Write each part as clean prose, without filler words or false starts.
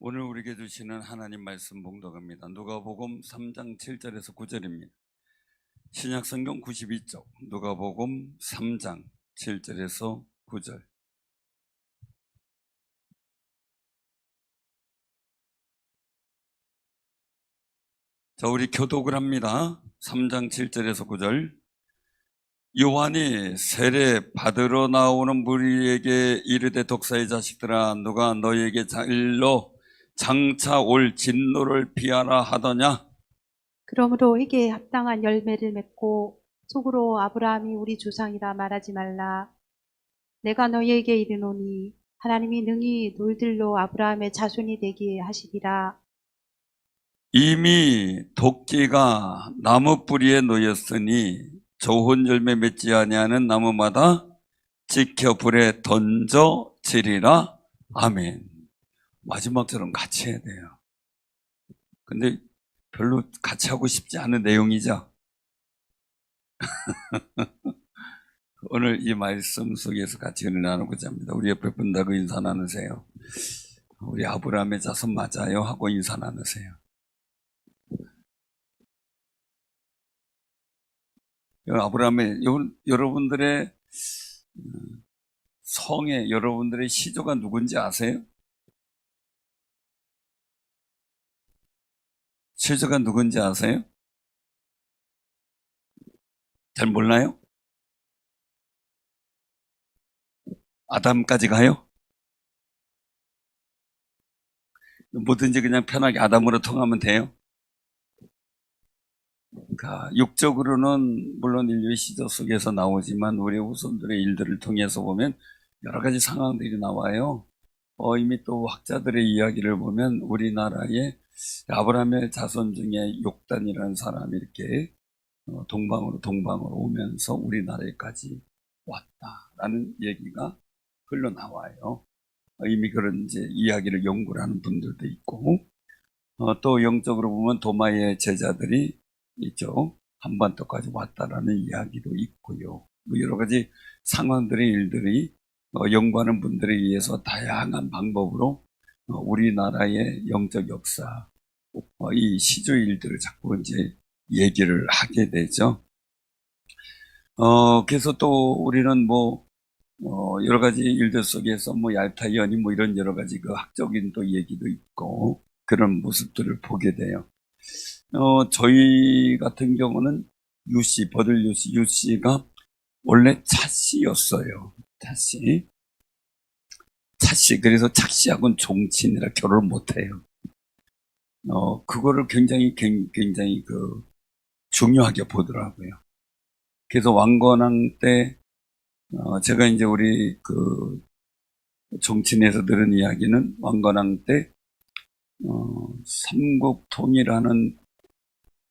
오늘 우리에게 주시는 하나님 말씀 봉독입니다. 누가복음 3장 7절에서 9절입니다. 신약성경 92쪽 누가복음 3장 7절에서 9절. 자, 우리 교독을 합니다. 3장 7절에서 9절. 요한이 세례 받으러 나오는 무리에게 이르되 독사의 자식들아, 누가 너희에게 일러 장차 올 진노를 피하라 하더냐? 그러므로 이게 합당한 열매를 맺고 속으로 아브라함이 우리 조상이라 말하지 말라. 내가 너희에게 이르노니 하나님이 능히 돌들로 아브라함의 자손이 되게 하시리라. 이미 도끼가 나무 뿌리에 놓였으니 좋은 열매 맺지 아니하는 나무마다 지켜 불에 던져지리라. 아멘. 마지막처럼 같이 해야 돼요. 근데 별로 같이 하고 싶지 않은 내용이죠. 오늘 이 말씀 속에서 같이 은혜 나누고자 합니다. 우리 옆에 분하고 인사 나누세요. 우리 아브라함의 자손 맞아요 하고 인사 나누세요. 아브라함의 여러분들의 성에 여러분들의 시조가 누군지 아세요? 시조가 누군지 아세요? 잘 몰라요? 아담까지 가요? 뭐든지 그냥 편하게 아담으로 통하면 돼요? 그러니까 육적으로는 물론 인류의 시조 속에서 나오지만 우리 후손들의 일들을 통해서 보면 여러 가지 상황들이 나와요. 이미 또 학자들의 이야기를 보면 우리나라에 아브라함의 자손 중에 욕단이라는 사람이 이렇게 동방으로 오면서 우리나라에까지 왔다라는 얘기가 흘러나와요. 이미 그런 이제 이야기를 연구를 하는 분들도 있고, 또 영적으로 보면 도마의 제자들이 이쪽 한반도까지 왔다라는 이야기도 있고요. 뭐 여러 가지 상황들의 일들이 연구하는 분들에 의해서 다양한 방법으로 우리나라의 영적 역사, 이 시조 일들을 자꾸 이제 얘기를 하게 되죠. 그래서 또 우리는 여러 가지 일들 속에서 얄타 연이 이런 여러 가지 그 학적인 또 얘기도 있고 그런 모습들을 보게 돼요. 저희 같은 경우는 유씨, 버들 유씨가 원래 차씨였어요. 차씨. 그래서 차씨하고는 종친이라 결혼을 못해요. 그거를 굉장히 중요하게 보더라고요. 그래서 왕건왕 때, 제가 이제 우리 종친에서 들은 이야기는 왕건왕 때, 삼국통일하는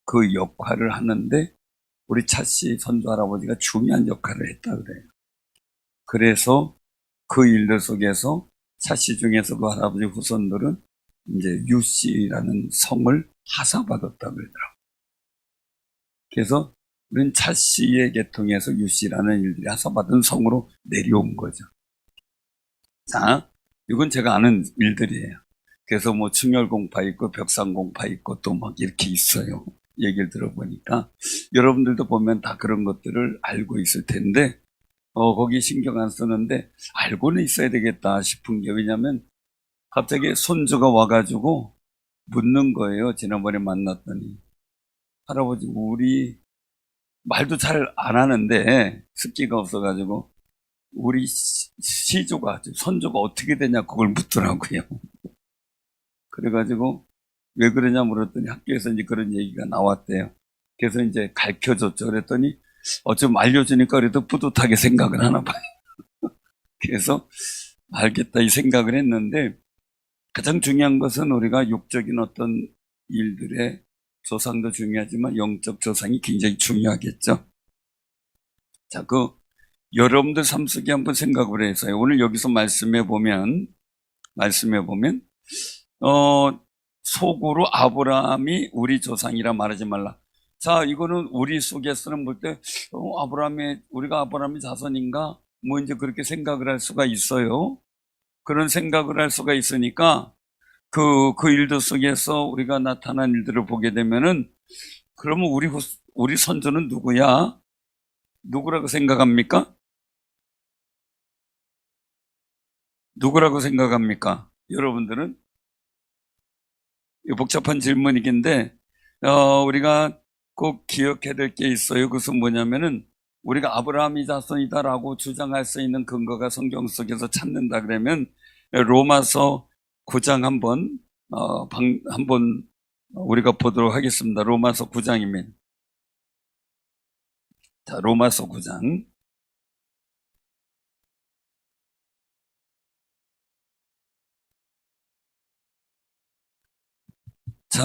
그 역할을 하는데, 우리 차씨 선조 할아버지가 중요한 역할을 했다 그래요. 그래서 그 일들 속에서 차씨 중에서 그 할아버지 후손들은 이제 유씨라는 성을 하사받았다 그러더라고요. 그래서 우리는 차씨의 계통에서 유씨라는 일들이 하사받은 성으로 내려온 거죠. 자, 이건 제가 아는 일들이에요. 그래서 충혈공파 있고 벽산공파 있고 또 막 이렇게 있어요. 얘기를 들어보니까 여러분들도 보면 다 그런 것들을 알고 있을 텐데 거기 신경 안 쓰는데 알고는 있어야 되겠다 싶은 게 왜냐면 갑자기 손주가 와가지고 묻는 거예요. 지난번에 만났더니 할아버지 우리 말도 잘 안 하는데 습기가 없어가지고 우리 시조가 손주가 어떻게 되냐 그걸 묻더라고요. 그래가지고 왜 그러냐 물었더니 학교에서 이제 그런 얘기가 나왔대요. 그래서 이제 가르쳐줬죠. 그랬더니 좀 알려주니까 그래도 뿌듯하게 생각을 하나 봐요. 그래서 알겠다 이 생각을 했는데 가장 중요한 것은 우리가 육적인 어떤 일들의 조상도 중요하지만 영적 조상이 굉장히 중요하겠죠. 자, 여러분들 삶 속에 한번 생각을 해서요. 오늘 여기서 말씀해 보면 속으로 아브라함이 우리 조상이라 말하지 말라. 자, 이거는 우리 속에서는 볼 때 우리가 아브라함의 자손인가? 이제 그렇게 생각을 할 수가 있어요. 그런 생각을 할 수가 있으니까 그 일들 속에서 우리가 나타난 일들을 보게 되면은, 그러면 우리 선조는 누구야? 누구라고 생각합니까? 누구라고 생각합니까? 여러분들은? 이 복잡한 질문이긴데, 우리가 꼭 기억해야 될 게 있어요. 그것은 뭐냐면은, 우리가 아브라함이 자손이다라고 주장할 수 있는 근거가 성경 속에서 찾는다 그러면, 로마서 9장 한번 우리가 보도록 하겠습니다. 로마서 9장입니다. 자, 로마서 9장. 자,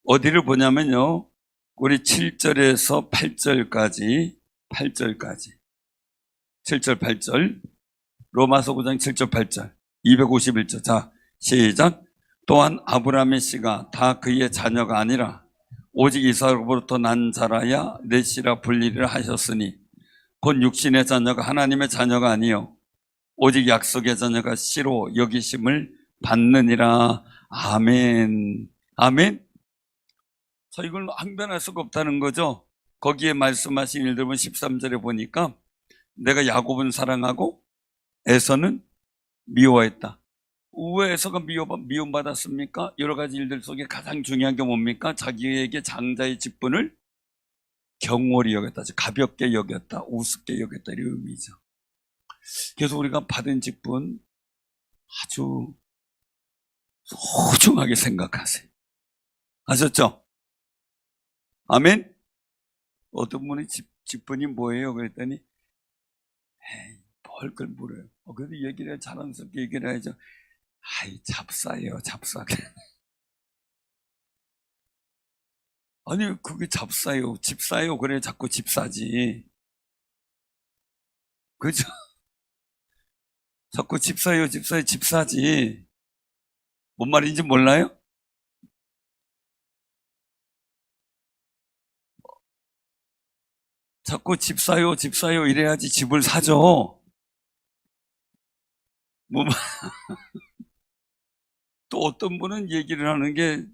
어디를 보냐면요. 우리 7절에서 8절까지, 7절, 8절. 로마서 9장 7절, 8절. 251절. 자, 시작. 또한 아브라함의 씨가 다 그의 자녀가 아니라 오직 이삭으로부터 난 자라야 내 씨라 불리리라 하셨으니 곧 육신의 자녀가 하나님의 자녀가 아니요 오직 약속의 자녀가 씨로 여기심을 받느니라. 아멘. 아멘. 자, 이걸 항변할 수가 없다는 거죠. 거기에 말씀하신 일들 보면 13절에 보니까 내가 야곱은 사랑하고 에서는 미워했다. 왜 에서가 미움받았습니까? 여러 가지 일들 속에 가장 중요한 게 뭡니까? 자기에게 장자의 직분을 경홀히 여겼다. 가볍게 여겼다. 우습게 여겼다. 이런 의미죠. 그래서 우리가 받은 직분 아주 소중하게 생각하세요. 아셨죠? 아멘? 어떤 분이 직분이 뭐예요? 그랬더니 에이, 뭘 그걸 물어요. 그래도 얘기를 자랑스럽게 얘기를 해야죠. 아이, 잡사예요, 잡사. 아니, 그게 잡사요, 집사요. 그래, 자꾸 집사지. 그죠? 자꾸 집사요, 집사요, 집사지. 뭔 말인지 몰라요? 자꾸 집사요, 집사요 이래야지 집을 사죠. 뭐, 또 어떤 분은 얘기를 하는 게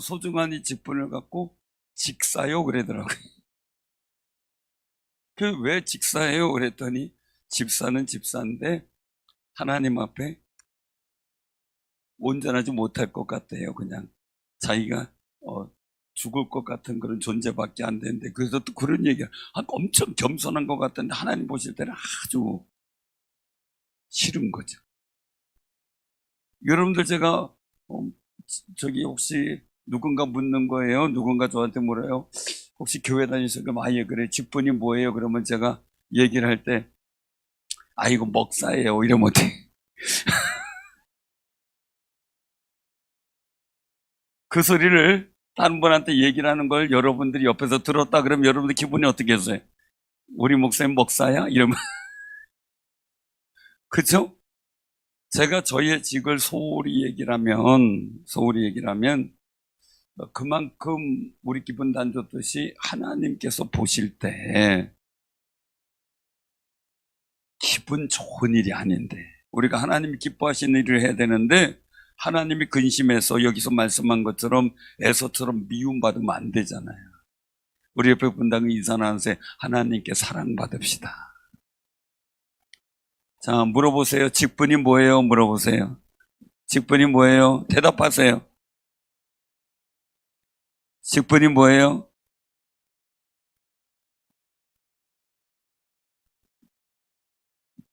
소중한 이 직분을 갖고 직사요 그러더라고요. 그 왜 직사예요? 그랬더니 집사는 집사인데 하나님 앞에 온전하지 못할 것 같아요. 그냥 자기가 죽을 것 같은 그런 존재밖에 안 되는데, 그래서 또 그런 얘기가 엄청 겸손한 것 같은데 하나님 보실 때는 아주 싫은 거죠. 여러분들 제가 저기 혹시 누군가 묻는 거예요. 누군가 저한테 물어요. 혹시 교회 다니셔서 그럼 아예 그래 직분이 뭐예요? 그러면 제가 얘기를 할 때 이거 목사예요 이러면 어때? 그 소리를 다른 분한테 얘기를 하는 걸 여러분들이 옆에서 들었다 그러면 여러분들 기분이 어떻게 했어요? 우리 목사님 목사야? 이러면 그쵸? 제가 저희의 직을 소홀히 얘기를 하면 그만큼 우리 기분 안 좋듯이 하나님께서 보실 때 기분 좋은 일이 아닌데, 우리가 하나님이 기뻐하시는 일을 해야 되는데 하나님이 근심해서 여기서 말씀한 것처럼 에서처럼 미움받으면 안 되잖아요. 우리 옆에 분당은 인사나는새 하나님께 사랑받읍시다. 자, 물어보세요. 직분이 뭐예요? 물어보세요. 직분이 뭐예요? 대답하세요. 직분이 뭐예요?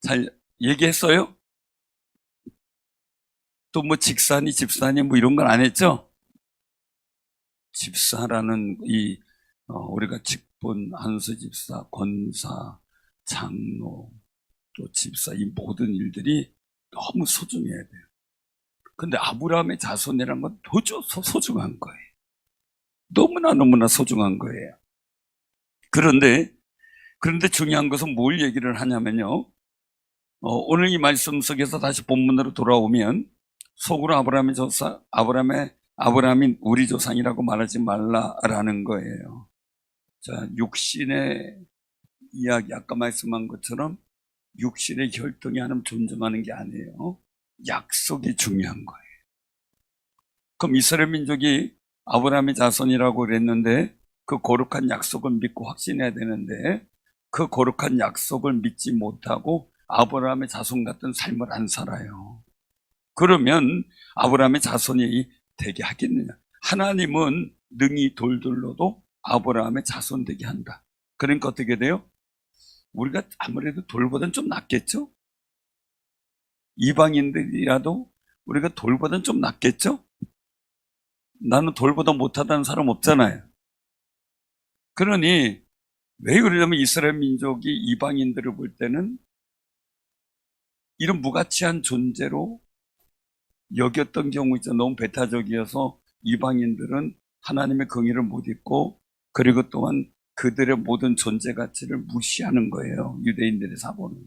잘 얘기했어요? 또 뭐 직사니 집사니 뭐 이런 건 안 했죠? 집사라는 우리가 직분, 한수 집사, 권사, 장로, 또 집사, 이 모든 일들이 너무 소중해야 돼요. 근데 아브라함의 자손이란 건 도저 소중한 거예요. 너무나 소중한 거예요. 그런데 중요한 것은 뭘 얘기를 하냐면요. 오늘 이 말씀 속에서 다시 본문으로 돌아오면 속으로 아브라함이 우리 조상이라고 말하지 말라라는 거예요. 자, 육신의 이야기, 아까 말씀한 것처럼 육신의 혈통이 하나님 존중하는 게 아니에요. 약속이 중요한 거예요. 그럼 이스라엘 민족이 아브라함의 자손이라고 그랬는데 그 거룩한 약속을 믿고 확신해야 되는데 그 거룩한 약속을 믿지 못하고 아브라함의 자손 같은 삶을 안 살아요. 그러면 아브라함의 자손이 되게 하겠느냐? 하나님은 능히 돌들로도 아브라함의 자손 되게 한다. 그러니까 어떻게 돼요? 우리가 아무래도 돌보다는 좀 낫겠죠? 이방인들이라도 우리가 돌보다는 좀 낫겠죠? 나는 돌보다 못하다는 사람 없잖아요. 그러니 왜 그러냐면 이스라엘 민족이 이방인들을 볼 때는 이런 무가치한 존재로 여겼던 경우 있죠. 너무 배타적이어서 이방인들은 하나님의 긍의를 못 잊고 그리고 또한 그들의 모든 존재 가치를 무시하는 거예요. 유대인들의 사고는.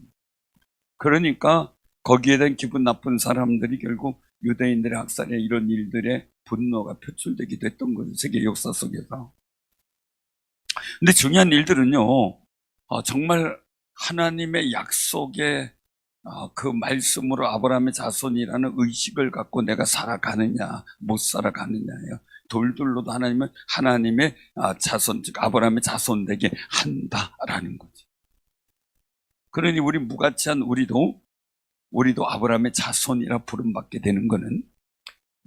그러니까 거기에 대한 기분 나쁜 사람들이 결국 유대인들의 학살에 이런 일들의 분노가 표출되기도 했던 거죠. 세계 역사 속에서. 근데 중요한 일들은요, 정말 하나님의 약속의 그 말씀으로 아브라함의 자손이라는 의식을 갖고 내가 살아가느냐, 못 살아가느냐예요. 돌들로도 하나님은 하나님의 자손, 즉 아브라함의 자손 되게 한다라는 거죠. 그러니 우리 무가치한 우리도 아브라함의 자손이라 부름받게 되는 것은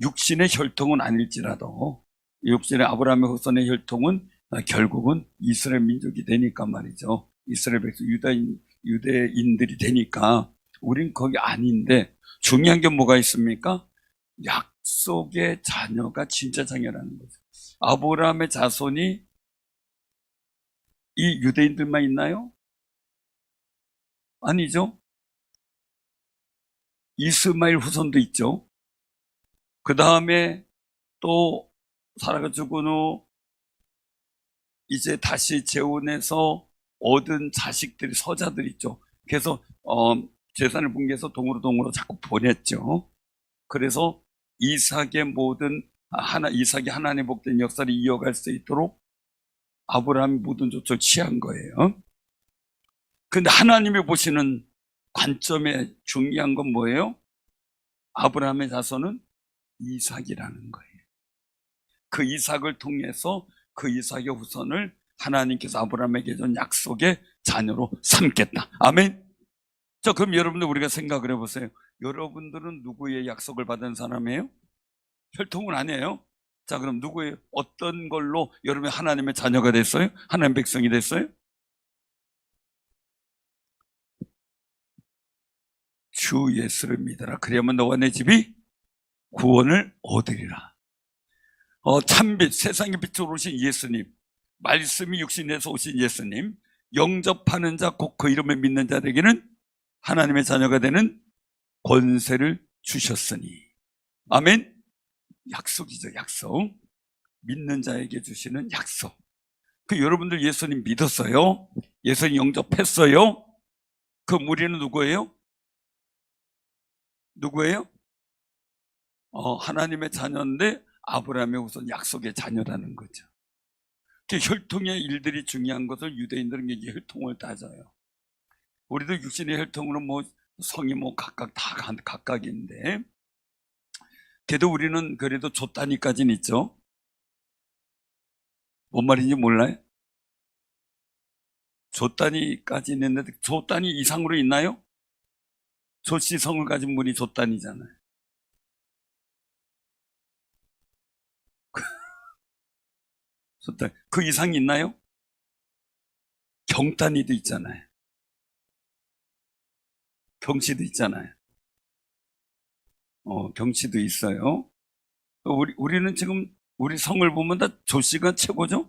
육신의 혈통은 아닐지라도 육신의 아브라함의 후손의 혈통은 결국은 이스라엘 민족이 되니까 말이죠. 이스라엘 백성 유대인들이 되니까 우린 거기 아닌데 중요한 게 뭐가 있습니까? 약속의 자녀가 진짜 자녀라는 거죠. 아브라함의 자손이 이 유대인들만 있나요? 아니죠. 이스마엘 후손도 있죠. 그 다음에 또 사라가 죽은 후 이제 다시 재혼해서 얻은 자식들이 서자들 있죠. 그래서 재산을 분개해서 동으로 자꾸 보냈죠. 그래서 이삭의 모든 이삭이 하나님의 복된 역사를 이어갈 수 있도록 아브라함이 모든 조처를 취한 거예요. 근데 하나님이 보시는 관점에 중요한 건 뭐예요? 아브라함의 자손은 이삭이라는 거예요. 그 이삭을 통해서 그 이삭의 후손을 하나님께서 아브라함에게 준 약속의 자녀로 삼겠다. 아멘. 자, 그럼 여러분들 우리가 생각을 해보세요. 여러분들은 누구의 약속을 받은 사람이에요? 혈통은 아니에요. 자, 그럼 누구의 어떤 걸로 여러분이 하나님의 자녀가 됐어요? 하나님의 백성이 됐어요? 주 예수를 믿어라. 그래야만 너와 내 집이 구원을 얻으리라. 참빛, 세상의 빛으로 오신 예수님, 말씀이 육신에서 오신 예수님, 영접하는 자, 곧 그 이름을 믿는 자에게는 하나님의 자녀가 되는 권세를 주셨으니. 아멘. 약속이죠, 약속. 믿는 자에게 주시는 약속. 그 여러분들 예수님 믿었어요? 예수님 영접했어요? 그 무리는 누구예요? 누구예요? 하나님의 자녀인데 아브라함의 우선 약속의 자녀라는 거죠. 혈통의 일들이 중요한 것을 유대인들은 이제 혈통을 따져요. 우리도 육신의 혈통으로 성이 각각 다 각각인데, 그래도 우리는 그래도 조 단위까지는 있죠. 뭔 말인지 몰라요? 조 단위까지는 있는데 조 단위 이상으로 있나요? 조씨 성을 가진 분이 조 단위잖아요. 그 이상이 있나요? 경 단위도 있잖아요. 경씨도 있잖아요. 경씨도 있어요. 우리는 지금 우리 성을 보면 다 조씨가 최고죠?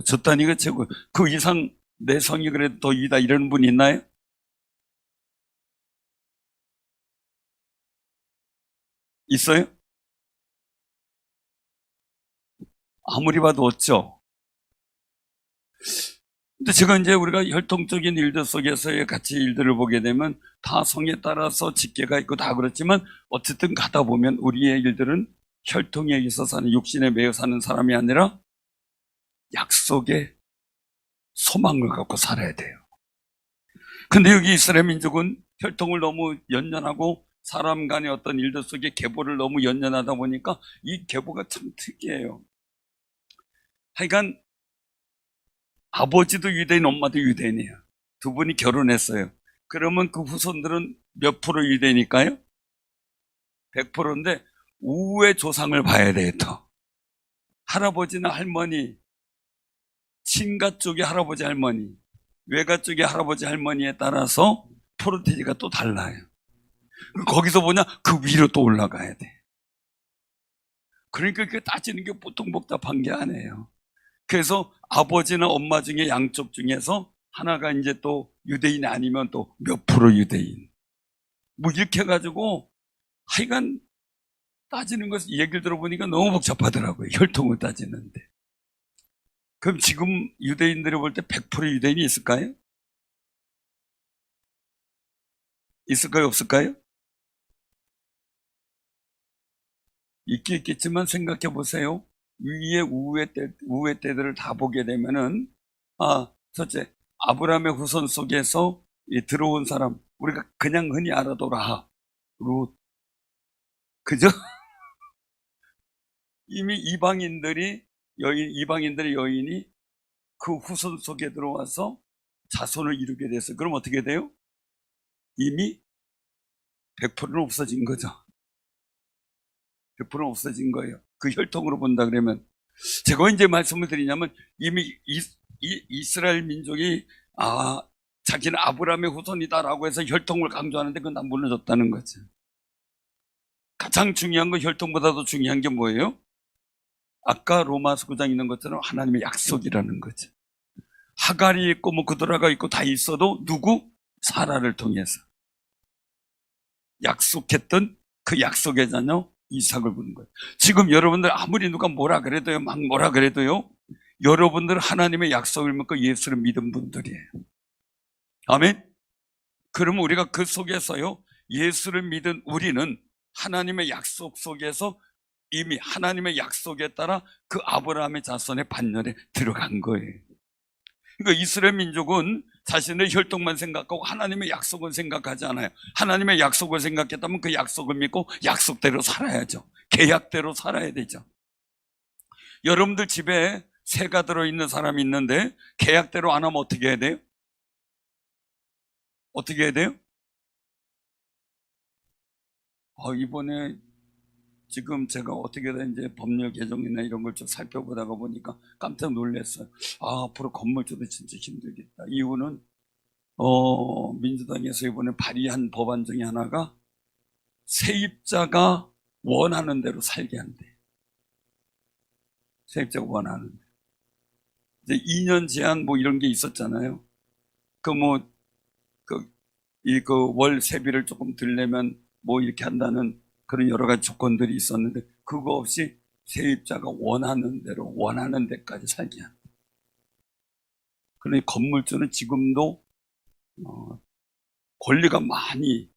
저 단위가 최고. 그 이상 내 성이 그래도 더 이다 이런 분 있나요? 있어요? 아무리 봐도 없죠. 근데 제가 이제 우리가 혈통적인 일들 속에서의 같이 일들을 보게 되면 다 성에 따라서 직계가 있고 다 그렇지만 어쨌든 가다 보면 우리의 일들은 혈통에 있어서는 육신에 매여 사는 사람이 아니라 약속의 소망을 갖고 살아야 돼요. 근데 여기 이스라엘 민족은 혈통을 너무 연연하고 사람 간의 어떤 일들 속에 계보를 너무 연연하다 보니까 이 계보가 참 특이해요. 하여간 아버지도 유대인, 엄마도 유대인이에요. 두 분이 결혼했어요. 그러면 그 후손들은 몇 프로 유대인일까요? 100%인데 우의 조상을 봐야 돼요. 더. 할아버지나 할머니, 친가 쪽의 할아버지 할머니, 외가 쪽의 할아버지 할머니에 따라서 프로테지가 또 달라요. 거기서 보냐? 그 위로 또 올라가야 돼. 그러니까 그 따지는 게 보통 복잡한 게 아니에요. 그래서 아버지나 엄마 중에 양쪽 중에서 하나가 이제 또 유대인이 아니면 또 몇 프로 유대인. 뭐 이렇게 해가지고 하여간 따지는 것을 얘기를 들어보니까 너무 복잡하더라고요. 혈통을 따지는데. 그럼 지금 유대인들이 볼 때 100% 유대인이 있을까요? 있을까요? 없을까요? 있긴 있겠지만 생각해 보세요. 위의 우의 때들을 다 보게 되면은, 첫째, 아브라함의 후손 속에서 들어온 사람, 우리가 그냥 흔히 알아도 라합, 룻, 그죠? 이미 이방인들의 여인이 그 후손 속에 들어와서 자손을 이루게 돼서, 그럼 어떻게 돼요? 이미 100%는 없어진 거죠. 100%는 없어진 거예요. 그 혈통으로 본다 그러면. 제가 이제 말씀을 드리냐면, 이미 이스라엘 민족이, 자기는 아브라함의 후손이다라고 해서 혈통을 강조하는데 그건 다 무너졌다는 거죠. 가장 중요한 건 혈통보다도 중요한 게 뭐예요? 아까 로마서 9장 있는 것처럼 하나님의 약속이라는 거죠. 하갈이 있고 뭐 그드라가 있고 다 있어도 누구? 사라를 통해서 약속했던 그 약속의 자녀 이삭을 부른 거예요. 지금 여러분들 아무리 누가 뭐라 그래도요, 막 뭐라 그래도요, 여러분들 하나님의 약속을 믿고 예수를 믿은 분들이에요. 아멘? 그러면 우리가 그 속에서요, 예수를 믿은 우리는 하나님의 약속 속에서 이미 하나님의 약속에 따라 그 아브라함의 자손의 반열에 들어간 거예요. 그러니까 이스라엘 민족은 자신의 혈통만 생각하고 하나님의 약속은 생각하지 않아요. 하나님의 약속을 생각했다면 그 약속을 믿고 약속대로 살아야죠. 계약대로 살아야 되죠. 여러분들 집에 새가 들어있는 사람이 있는데 계약대로 안 하면 어떻게 해야 돼요? 어떻게 해야 돼요? 이번에 지금 제가 어떻게든 이제 법률 개정이나 이런 걸 좀 살펴보다가 보니까 깜짝 놀랐어요. 앞으로 건물주도 진짜 힘들겠다. 이유는 민주당에서 이번에 발의한 법안 중에 하나가 세입자가 원하는 대로 살게 한대. 세입자가 원하는 대로. 이제 2년 제한 뭐 이런 게 있었잖아요. 그 월 세비를 조금 들려면 뭐 이렇게 한다는 그런 여러 가지 조건들이 있었는데 그거 없이 세입자가 원하는 대로 원하는 데까지 살게 한다. 그러니 건물주는 지금도 권리가 많이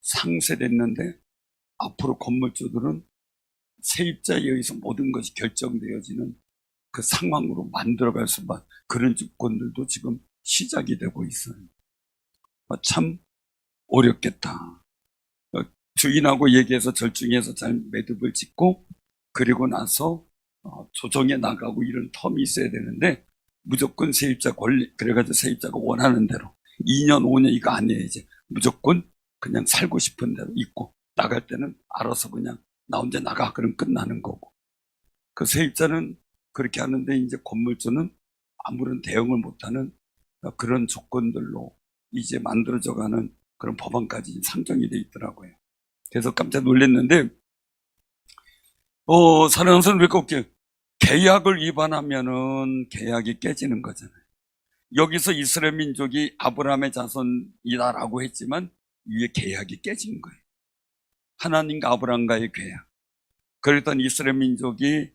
상쇄됐는데 앞으로 건물주들은 세입자에 의해서 모든 것이 결정되어지는 그 상황으로 만들어갈 수만 그런 조건들도 지금 시작이 되고 있어요. 참 어렵겠다. 주인하고 얘기해서 절충해서 잘 매듭을 짓고 그리고 나서 조정해 나가고 이런 텀이 있어야 되는데 무조건 세입자 권리 그래가지고 세입자가 원하는 대로 2년 5년 이거 아니에요. 이제 무조건 그냥 살고 싶은 대로 있고 나갈 때는 알아서 그냥 나 혼자 나가 그럼 끝나는 거고 그 세입자는 그렇게 하는데 이제 건물주는 아무런 대응을 못하는 그런 조건들로 이제 만들어져가는 그런 법안까지 상정이 돼 있더라고요. 그래서 깜짝 놀랐는데, 사랑하는 선생님, 왜 그렇게 계약을 위반하면은 계약이 깨지는 거잖아요. 여기서 이스라엘 민족이 아브라함의 자손이다라고 했지만 위에 계약이 깨진 거예요. 하나님과 아브라함과의 계약. 그랬던 이스라엘 민족이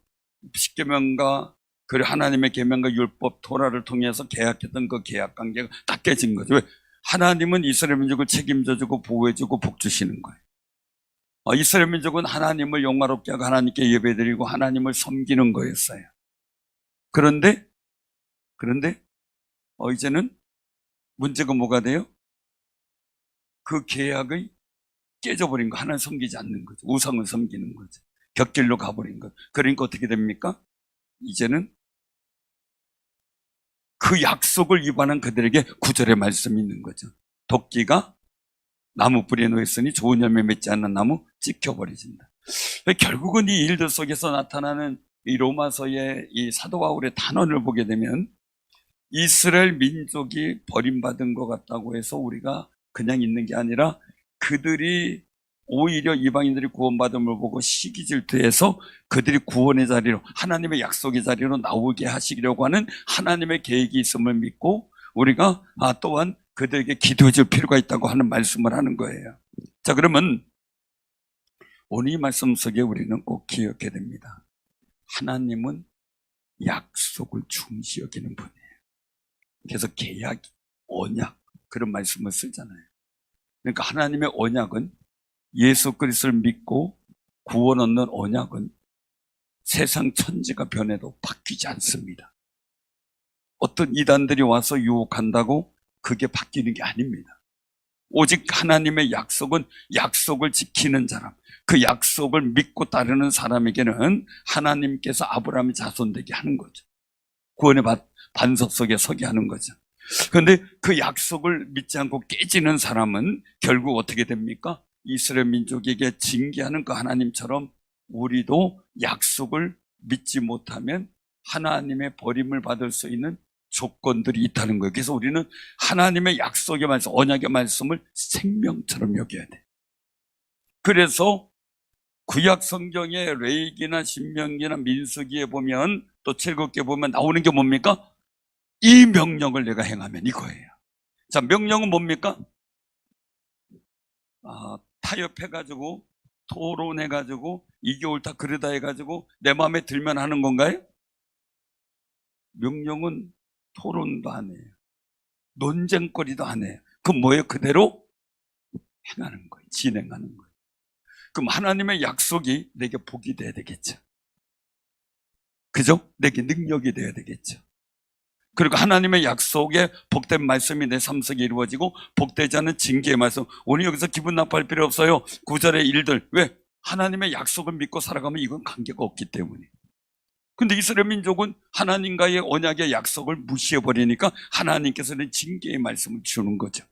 십계명과 그 하나님의 계명과 율법 토라를 통해서 계약했던 그 계약 관계가 다 깨진 거죠. 왜? 하나님은 이스라엘 민족을 책임져주고 보호해주고 복주시는 거예요. 이스라엘 민족은 하나님을 영화롭게 하고 하나님께 예배드리고 하나님을 섬기는 거였어요. 그런데 이제는 문제가 뭐가 돼요? 그 계약을 깨져버린 거, 하나님 섬기지 않는 거죠. 우상을 섬기는 거죠. 곁길로 가버린 것. 그러니까 어떻게 됩니까? 이제는 그 약속을 위반한 그들에게 구절의 말씀이 있는 거죠. 도끼가 나무 뿌리에 놓였으니 좋은 열매 맺지 않는 나무 찍혀버리진다. 결국은 이 일들 속에서 나타나는 이 로마서의 이 사도 바울의 단언을 보게 되면 이스라엘 민족이 버림받은 것 같다고 해서 우리가 그냥 있는 게 아니라 그들이 오히려 이방인들이 구원받음을 보고 시기 질투해서 그들이 구원의 자리로, 하나님의 약속의 자리로 나오게 하시려고 하는 하나님의 계획이 있음을 믿고 우리가 또한 그들에게 기도해 줄 필요가 있다고 하는 말씀을 하는 거예요. 자, 그러면 오늘 이 말씀 속에 우리는 꼭 기억해야 됩니다. 하나님은 약속을 중시 여기는 분이에요. 그래서 계약, 언약, 그런 말씀을 쓰잖아요. 그러니까 하나님의 언약은, 예수 그리스도를 믿고 구원 얻는 언약은 세상 천지가 변해도 바뀌지 않습니다. 어떤 이단들이 와서 유혹한다고 그게 바뀌는 게 아닙니다. 오직 하나님의 약속은 약속을 지키는 사람, 그 약속을 믿고 따르는 사람에게는 하나님께서 아브라함의 자손 되게 하는 거죠. 구원의 반석 속에 서게 하는 거죠. 그런데 그 약속을 믿지 않고 깨지는 사람은 결국 어떻게 됩니까? 이스라엘 민족에게 징계하는 그 하나님처럼 우리도 약속을 믿지 못하면 하나님의 버림을 받을 수 있는 조건들이 있다는 거예요. 그래서 우리는 하나님의 약속의 말씀, 언약의 말씀을 생명처럼 여겨야 돼. 그래서 구약 성경에 레위기나 신명기나 민수기에 보면, 또 출애굽기에 보면 나오는 게 뭡니까? 이 명령을 내가 행하면 이거예요. 자, 명령은 뭡니까? 타협해가지고, 토론해가지고, 이게 옳다 그러다 해가지고 내 마음에 들면 하는 건가요? 명령은 토론도 안 해요. 논쟁거리도 안 해요. 그럼 뭐예요? 그대로 행하는 거예요. 진행하는 거예요. 그럼 하나님의 약속이 내게 복이 돼야 되겠죠. 그죠? 내게 능력이 돼야 되겠죠. 그리고 하나님의 약속에 복된 말씀이 내 삶 속에 이루어지고 복되지 않은 징계의 말씀. 오늘 여기서 기분 나빠할 필요 없어요. 구절의 일들. 왜? 하나님의 약속을 믿고 살아가면 이건 관계가 없기 때문에. 근데 이스라엘 민족은 하나님과의 언약의 약속을 무시해버리니까 하나님께서는 징계의 말씀을 주는 거죠.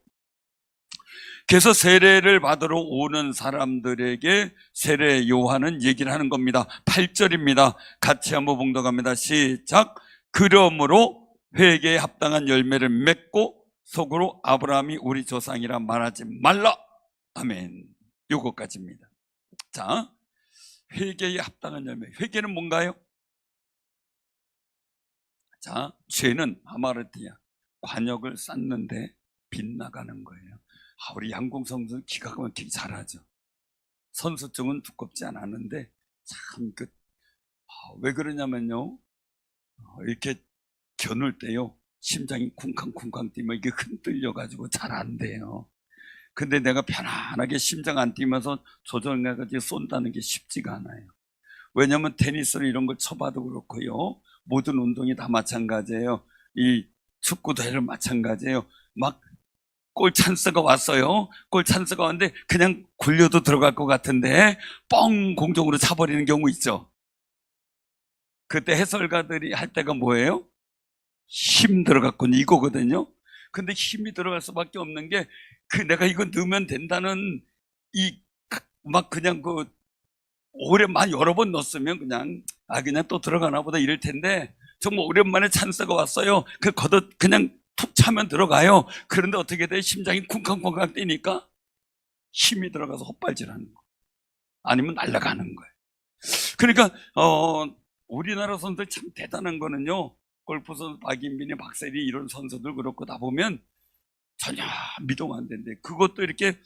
그래서 세례를 받으러 오는 사람들에게 세례 요한은 얘기를 하는 겁니다. 8절입니다. 같이 한번 봉독합니다. 시작. 그러므로 회개에 합당한 열매를 맺고 속으로 아브라함이 우리 조상이라 말하지 말라. 아멘. 요거까지입니다. 자, 회개에 합당한 열매. 회개는 뭔가요? 자, 죄는 하마르티아, 관역을 쌓는데 빗나가는 거예요. 우리 양궁 선수 기가 막히게 잘하죠. 선수증은 두껍지 않았는데 참 왜 그러냐면요, 이렇게 겨눌 때요 심장이 쿵쾅쿵쾅 뛰면 이게 흔들려가지고 잘 안 돼요. 근데 내가 편안하게 심장 안 뛰면서 조절해가지고 쏜다는 게 쉽지가 않아요. 왜냐하면 테니스를 이런 걸 쳐봐도 그렇고요, 모든 운동이 다 마찬가지예요. 이 축구도 마찬가지예요. 막 골 찬스가 왔어요. 골 찬스가 왔는데 그냥 굴려도 들어갈 것 같은데 뻥 공중으로 차버리는 경우 있죠. 그때 해설가들이 할 때가 뭐예요? 힘 들어갔군요, 이거거든요. 근데 힘이 들어갈 수밖에 없는 게, 내가 이거 넣으면 된다는 막 그냥 오랜만에 여러 번 넣었으면 그냥 또 들어가나 보다 이럴 텐데, 정말 오랜만에 찬스가 왔어요. 그냥 툭 차면 들어가요. 그런데 어떻게 돼? 심장이 쿵쾅쿵쾅 뛰니까 힘이 들어가서 헛발질하는 거, 아니면 날아가는 거예요. 그러니까 우리나라 선수들 참 대단한 거는요, 골프 선수 박인빈이, 박세리 이런 선수들 그렇고 다 보면 전혀 미동 안 된대. 그것도 이렇게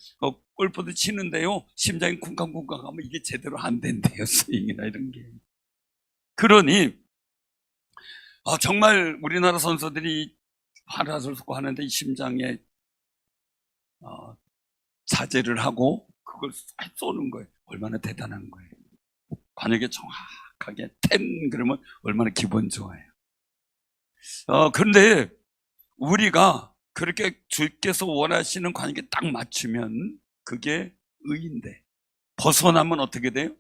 골프도 치는데요, 심장이 쿵쾅쿵쾅 하면 이게 제대로 안 된대요, 스윙이나 이런 게. 그러니 정말 우리나라 선수들이 하나를 쏟고 하는데 이 심장에 자제를 하고 그걸 쏘는 거예요. 얼마나 대단한 거예요. 관역에 정확하게 그러면 얼마나 기분 좋아요. 그런데 우리가 그렇게 주께서 원하시는 관계에 딱 맞추면 그게 의인데, 벗어나면 어떻게 돼요?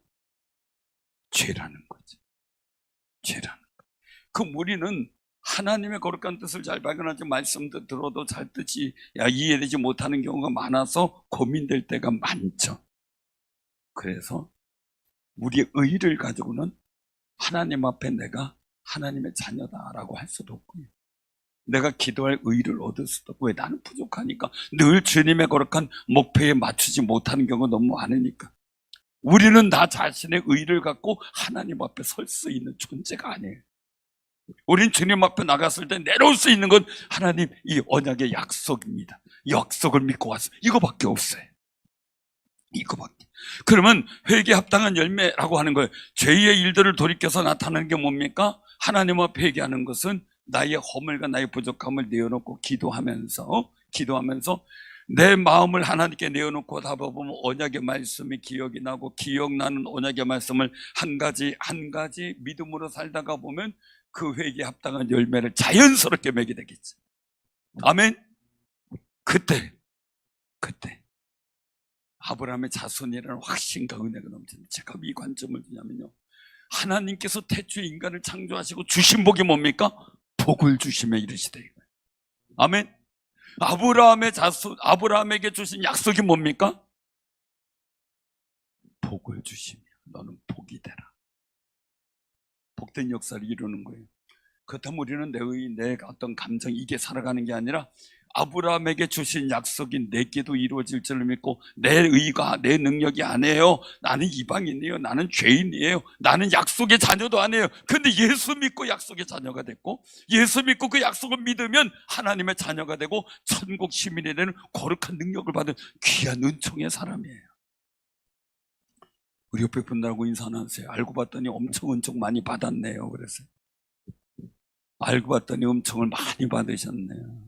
죄라는 거지. 죄라는 거. 그 우리는 하나님의 거룩한 뜻을 잘 발견하지, 말씀도 들어도 잘 뜻이 이해되지 못하는 경우가 많아서 고민될 때가 많죠. 그래서 우리의 의를 가지고는 하나님 앞에 내가 하나님의 자녀다라고 할 수도 없고요, 내가 기도할 의를 얻을 수도 없고, 왜? 나는 부족하니까, 늘 주님의 거룩한 목표에 맞추지 못하는 경우가 너무 많으니까. 우리는 나 자신의 의를 갖고 하나님 앞에 설 수 있는 존재가 아니에요. 우린 주님 앞에 나갔을 때 내려올 수 있는 건 하나님 이 언약의 약속입니다. 약속을 믿고 왔어. 이거밖에 없어요. 이거밖에. 그러면 회개에 합당한 열매라고 하는 거예요. 죄의 일들을 돌이켜서 나타나는 게 뭡니까? 하나님 앞에 회개하는 것은 나의 허물과 나의 부족함을 내어놓고 기도하면서 내 마음을 하나님께 내어놓고 답해보면 언약의 말씀이 기억이 나고, 기억나는 언약의 말씀을 한 가지 믿음으로 살다가 보면 그 회개에 합당한 열매를 자연스럽게 맺게 되겠지. 아멘. 그때 아브라함의 자손이라는 확신과 은혜가 넘치는, 제가 이 관점을 두냐면요, 하나님께서 태초에 인간을 창조하시고 주신 복이 뭡니까? 복을 주심에 이르시되. 아멘. 아브라함의 자손, 아브라함에게 주신 약속이 뭡니까? 복을 주시며 너는 복이 되라. 복된 역사를 이루는 거예요. 그렇다면 우리는 내 어떤 감정, 이게 살아가는 게 아니라 아브라함에게 주신 약속이 내게도 이루어질 줄을 믿고, 내 의가, 내 능력이 아니에요. 나는 이방인이에요. 나는 죄인이에요. 나는 약속의 자녀도 아니에요. 근데 예수 믿고 약속의 자녀가 됐고, 예수 믿고 그 약속을 믿으면 하나님의 자녀가 되고 천국 시민이 되는 거룩한 능력을 받은 귀한 은총의 사람이에요. 우리 옆에 분들하고 인사 나누세요. 알고 봤더니 엄청 은총 많이 받았네요. 그래서 알고 봤더니 은총을 많이 받으셨네요.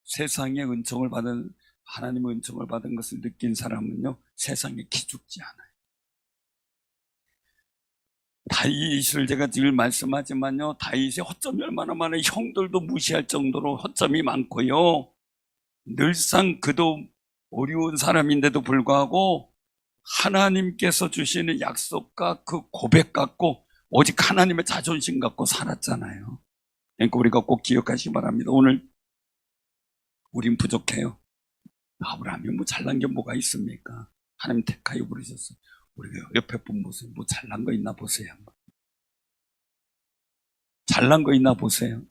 세상의 은총을 받은, 하나님의 은총을 받은 것을 느낀 사람은요, 세상에 기죽지 않아요. 다윗을 제가 늘 말씀하지만요, 다윗의 허점이 얼마나 많아요. 형들도 무시할 정도로 허점이 많고요, 늘상 그도 어려운 사람인데도 불구하고 하나님께서 주시는 약속과 그 고백 갖고 오직 하나님의 자존심 갖고 살았잖아요. 그러니까 우리가 꼭 기억하시기 바랍니다. 오늘 우린 부족해요. 아브라함이 뭐 잘난 게 뭐가 있습니까? 하나님 택하여 부르셨어요. 우리가 옆에 분 보세요. 뭐 잘난 거 있나 보세요. 한번. 잘난 거 있나 보세요.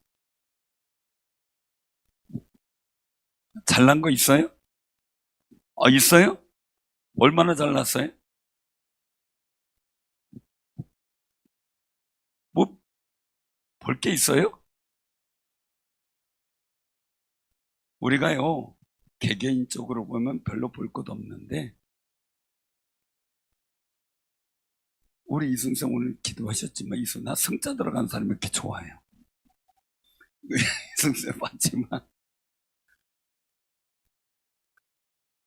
잘난 거 있어요? 있어요? 얼마나 잘났어요? 뭐 볼 게 있어요? 우리가요, 개개인적으로 보면 별로 볼 것 없는데, 우리 이승생 오늘 기도하셨지만, 나 성자 들어간 사람이 이렇게 좋아해요. 이승생 봤지만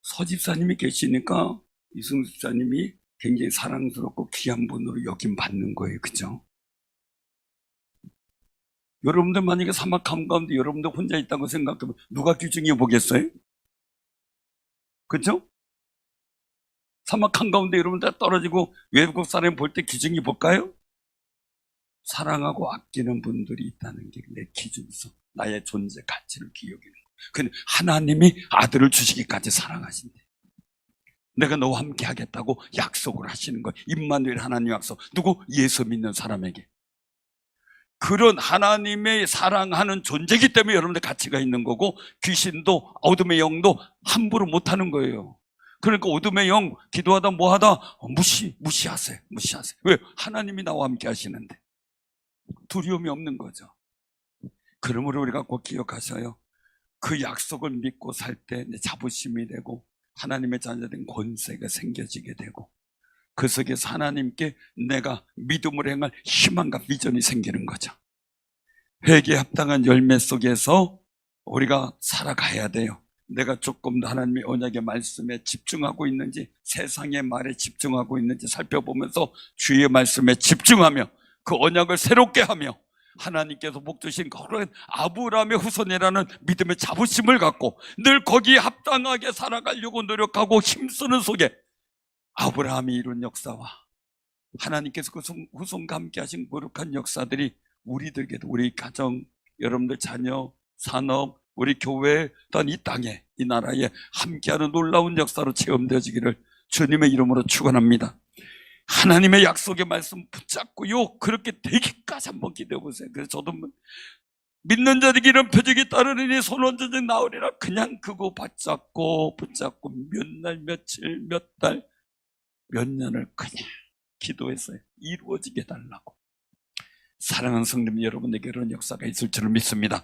서집사님이 계시니까 이승 집사님이 굉장히 사랑스럽고 귀한 분으로 여김 받는 거예요. 그죠? 여러분들 만약에 사막 한가운데 여러분들 혼자 있다고 생각하면 누가 귀중해 보겠어요? 그죠? 사막 한가운데 여러분들 떨어지고 외국 사람이 볼 때 귀중히 볼까요? 사랑하고 아끼는 분들이 있다는 게 내 기준서, 나의 존재 가치를 기억하는 거예요. 근데 하나님이 아들을 주시기까지 사랑하신대. 내가 너와 함께 하겠다고 약속을 하시는 거예요. 임마누엘 하나님 약속. 누구? 예수 믿는 사람에게. 그런 하나님의 사랑하는 존재이기 때문에 여러분들 가치가 있는 거고, 귀신도 어둠의 영도 함부로 못하는 거예요. 그러니까 어둠의 영 기도하다 뭐하다 무시하세요. 왜? 하나님이 나와 함께 하시는데 두려움이 없는 거죠. 그러므로 우리가 꼭 기억하셔요. 그 약속을 믿고 살 때 내 자부심이 되고 하나님의 자녀된 권세가 생겨지게 되고, 그 속에서 하나님께 내가 믿음으로 행할 희망과 비전이 생기는 거죠. 회개에 합당한 열매 속에서 우리가 살아가야 돼요. 내가 조금 더 하나님의 언약의 말씀에 집중하고 있는지, 세상의 말에 집중하고 있는지 살펴보면서 주의 말씀에 집중하며 그 언약을 새롭게 하며 하나님께서 복 주신 그런 아브라함의 후손이라는 믿음의 자부심을 갖고 늘 거기에 합당하게 살아가려고 노력하고 힘쓰는 속에 아브라함이 이룬 역사와 하나님께서 그 후손과 함께 하신 거룩한 역사들이 우리들에게도, 우리 가정, 여러분들 자녀, 산업, 우리 교회, 또한 이 땅에, 이 나라에 함께하는 놀라운 역사로 체험되어지기를 주님의 이름으로 축원합니다. 하나님의 약속의 말씀 붙잡고요, 그렇게 되기까지 한번 기도해 보세요. 그래서 저도 믿는 자들에게 이런 표적이 따르느니 손원전쟁 나오리라, 그냥 그거 붙잡고 몇 날, 며칠, 몇 달, 몇 년을 그냥 기도했어요. 이루어지게 해달라고. 사랑하는 성도님 여러분에게 그런 역사가 있을 줄 믿습니다.